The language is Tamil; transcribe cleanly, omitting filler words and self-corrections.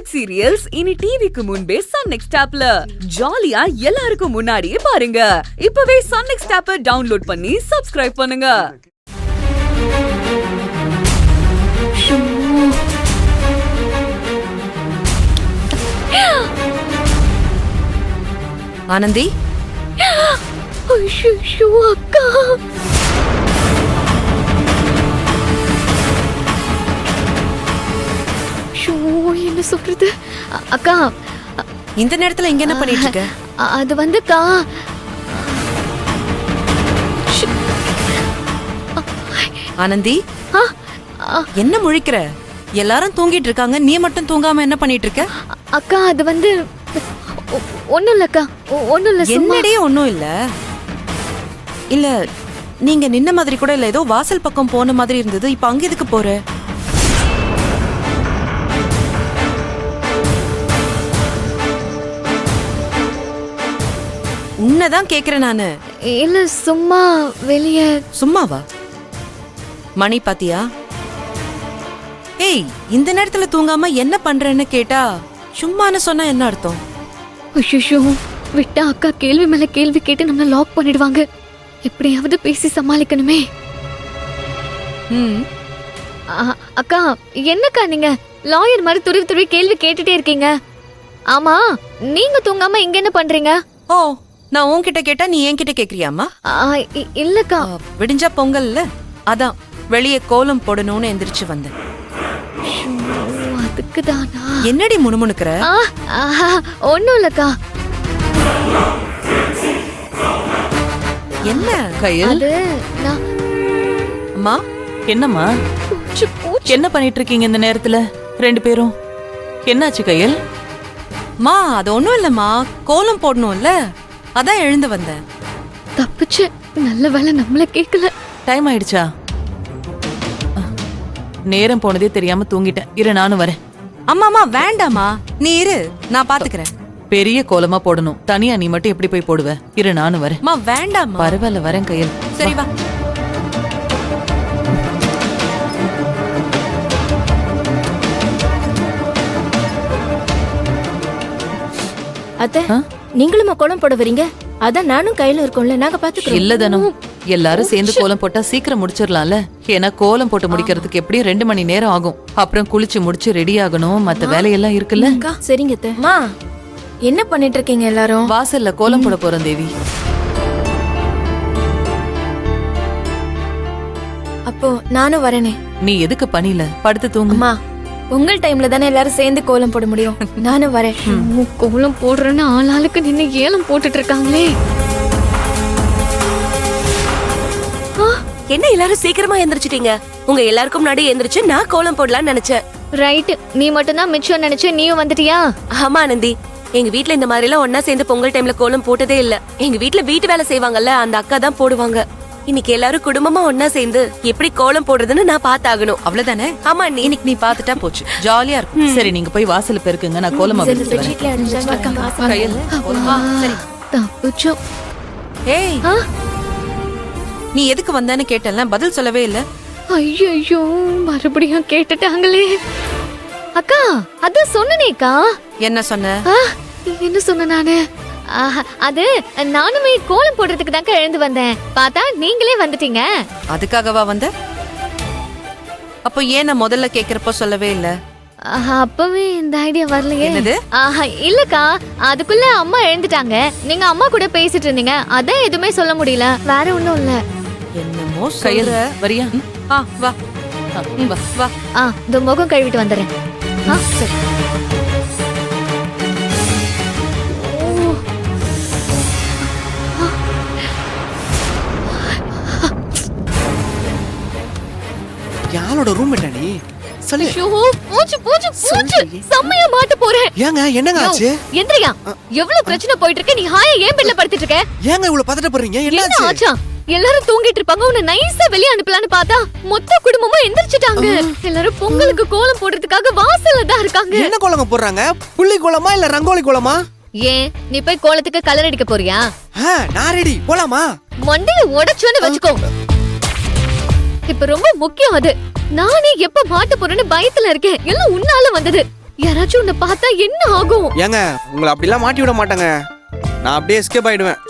வெப் சீரியல்ஸ் இனி டிவிக்கு முன்பே சன் நெக்ஸ்ட் ஆப்ல ஜாலியா எல்லாருக்கும் முன்னாடியே பாருங்க. இப்பவே சன் நெக்ஸ்ட் ஆப்பை டவுன்லோட் பண்ணி சப்ஸ்கிரைப் பண்ணுங்க. ஆனந்தி, அக்கா என்ன சொல்றது? அக்கா, இந்த நேரத்துல இங்க என்ன பண்ணிட்டு இருக்க? அது வந்துக்கா, ஆனந்தி, என்ன முழிக்கிற? எல்லாரும் தூங்கிட்டு இருக்காங்க, நீ மட்டும் தூங்காம என்ன பண்ணிட்டு இருக்க? அக்கா அது வந்து ஒண்ணும் இல்லக்கா, ஒண்ணும் இல்ல. என்னடே ஒண்ணும் இல்ல. இல்ல, நீங்க நின்ன மாதிரி கூட இல்ல, ஏதோ வாசல் பக்கம் போன மாதிரி இருந்தது. இப்ப அங்க எதுக்கு போற? உன்னதான் கேக்குறேன் நானு. இல்ல, சும்மா வெளிய. சும்மாவா? மணி பாத்தியா? ஏய், இந்த நேரத்துல தூங்காம என்ன பண்றேன்னு கேட்டா சும்மான்னு சொன்னா என்ன அர்த்தம்? ஐயோ, விட்டா அக்கா கேள்வி மேல கேள்வி கேட்டு நம்மள லாக் பண்ணிடுவாங்க. எப்படியாவது பேசி சமாளிக்கணுமே. அக்கா, என்னக்கா நீங்க லாயர் மாதிரி துருவி துருவி கேள்வி கேட்டுட்டே இருக்கீங்க? ஆமா, நீங்க தூங்காம இங்க என்ன பண்றீங்க? ஓ, நான் உன்கிட்ட கேட்டா நீ என்கிட்ட கேக்குறியாமா? இல்லக்கா, விடிஞ்சா பொங்கல்ல, அதான் வெளியே கோலம் போடணும்னு எந்திரிச்சு வந்தேன். அதுக்குதானா? என்னடி முணுமுணுக்கிற? ஒண்ணும் இல்லக்கா. என்ன கையில்? அது நான் அம்மா. என்னம்மா, என்ன பண்ணிட்டு இருக்கீங்க இந்த நேரத்துல ரெண்டு பேரும்? என்னாச்சு கையில்? மா, அது ஒண்ணும் இல்லம்மா, கோலம் போடணும்ல, அதான் எழுந்து வந்தேன். தப்பிச்சு, நல்ல வேலை நம்மள கேக்கல. டைம் ஆயிடுச்சா? நேரம் போனதே தெரியாம தூங்கிட்டேன். இரு, நானும் வரேன். அம்மாமா வேண்டாமா, நீ இரு, நான் பாத்துக்கிறேன். பெரிய கோலமா போடணும், தனியா நீ மட்டும் எப்படி போய் போடுவ? இரு, நானும் வரேன். அம்மா வேண்டாமா. பரவாயில்ல, வரேன் கையில். சரி வா. அத்தை, நீங்களும் கோலம் போட வரீங்க? அதான் நானும் கையில இருக்கோம்ல, நாங்க பாத்துக்கிறோம். இல்ல தானோ, எல்லாரும் சேர்ந்து கோலம் போட்டா சீக்கிரம் முடிச்சிடலாம்ல. ஏன்னா கோலம் போட்டு முடிக்கிறதுக்கு எப்படியும் 2 மணி நேரம் ஆகும். அப்புறம் குளிச்சு முடிச்சு ரெடி ஆகணும், மத்த வேலையெல்லாம் இருக்குல்ல. சரிங்க அத்தை. மா, என்ன பண்ணிட்டு இருக்கீங்க எல்லாரும்? வாசல்ல கோலம் போட போறோம் தேவி. அப்போ நானும் வரேனே. நீ எதுக்கு பணியில படுத்து தூங்குமா? உங்கள் டைம்ல தானே எல்லாரும் சேர்ந்து கோலம் போட முடியும். நானும் வரேன். கோலம் போடுறேன்னு ஆளாளுக்கு நின்னு ஏலம் போட்டுட்டு இருக்காங்களே. என்ன எல்லாரும் சீக்கிரமா எந்திரிச்சிட்டீங்க? உங்க எல்லாருக்கும் முன்னாடி எந்திரிச்சு நான் கோலம் போடலாம்னு நினைச்சேன். ரைட், நீ மட்டும் தான் மிச்சம் நினைச்ச, நீயும் வந்துட்டியா? ஆமா ஆனந்தி, எங்க வீட்ல இந்த மாதிரி எல்லாம் ஒன்னா சேர்ந்து பொங்கல் டைம்ல கோலம் போட்டதே இல்ல. எங்க வீட்ல வீட்டு வேலை செய்வாங்கல்ல, அந்த அக்கா தான் போடுவாங்க. இன்னைக்கு எல்லாரும் குடும்பமா ஒன்னா சேர்ந்து எப்படி கோலம் போடுறதுன்னு நான் பாத்தாகணும். அவ்வளவுதானே? ஆமா, இன்னைக்கு நீ பாத்துட்டா போச்சு, ஜாலியா இருக்கும். சரி, நீங்க போய் வாசல் பெருக்குங்க, நான் கோலமா எடுத்துட்டு வரேன். கையில். சரி. தப்பிச்சோம். ஏய், நீ எதுக்கு வந்தேன்னு கேட்டல, பதில் சொல்லவே இல்ல. ஐயோ, மறுபடியும் கேட்டுட்டாங்களே. அக்கா, அதான் சொன்னனேக்கா. என்ன சொன்ன? என்ன சொன்ன நானு? அது நானுமே கோலம் போடுறதுக்கு தாங்க எழுந்து வந்தேன். பார்த்தா நீங்களே வந்துட்டீங்க. அதுக்காகவா வந்த? அப்போ ஏன் நான் முதல்ல கேக்குறப்போ சொல்லவே இல்ல? அப்பவே இந்த ஐடியா வரலையே. என்னது? இல்லக்கா, அதுக்குள்ள அம்மா எழுந்துட்டாங்க. நீங்க அம்மா கூட பேசிட்டு இருந்தீங்க, அதான் எதுவுமே சொல்ல முடியல. வேற ஒண்ணும் இல்ல. என்னமோ கையில் சொல்ற. வரியா? வா வா. இந்த முகம் கழுவிட்டு வந்துடுறேன். சரி. யாரோட ரூம் நீ? சொல்லு. செம்மையா மாட்ட போறேன். ஏங்க என்னங்க ஆச்சு? எந்திரியா, எவ்வளவு பிரச்சனை போயிட்டு இருக்கு, நீ ஹாயா ஏன் பெட்ல படுத்துட்டு இருக்க? ஏங்க இவ்வளவு பதட்டப்படுறீங்க? என்ன என்னாச்சு? ஆச்சா? எல்லாரும் தூங்கிட்டு இருப்பாங்க, உன்னை நைஸா வெளிய அனுப்பலான்னு பார்த்தா மொத்த குடும்பமும் எந்திரிச்சிட்டாங்க. எல்லாரும் பொங்கலுக்கு கோலம் போடுறதுக்காக வாசல்ல தான் இருக்காங்க. என்ன கோலம் போடுறாங்க? புள்ளி கோலமா இல்ல ரங்கோலி கோலமா? ஏன், நீ போய் கோலத்துக்கு கலர் அடிக்க போறியா? நான் ரெடி, போலாமா? மண்டையை உடைச்சோன்னு வச்சுக்கோ. இப்ப ரொம்ப முக்கியம் அது. நானே எப்ப மாட்ட போறேன்னு பயத்துல இருக்கேன். எல்லாம் உன்னால வந்தது. யாராச்சும் உன்னை பார்த்தா என்ன ஆகும்? ஏங்க உங்களை அப்படிலாம் மாட்டி விட மாட்டாங்க. நான் அப்படியே எஸ்கேப் ஆயிடுவேன்.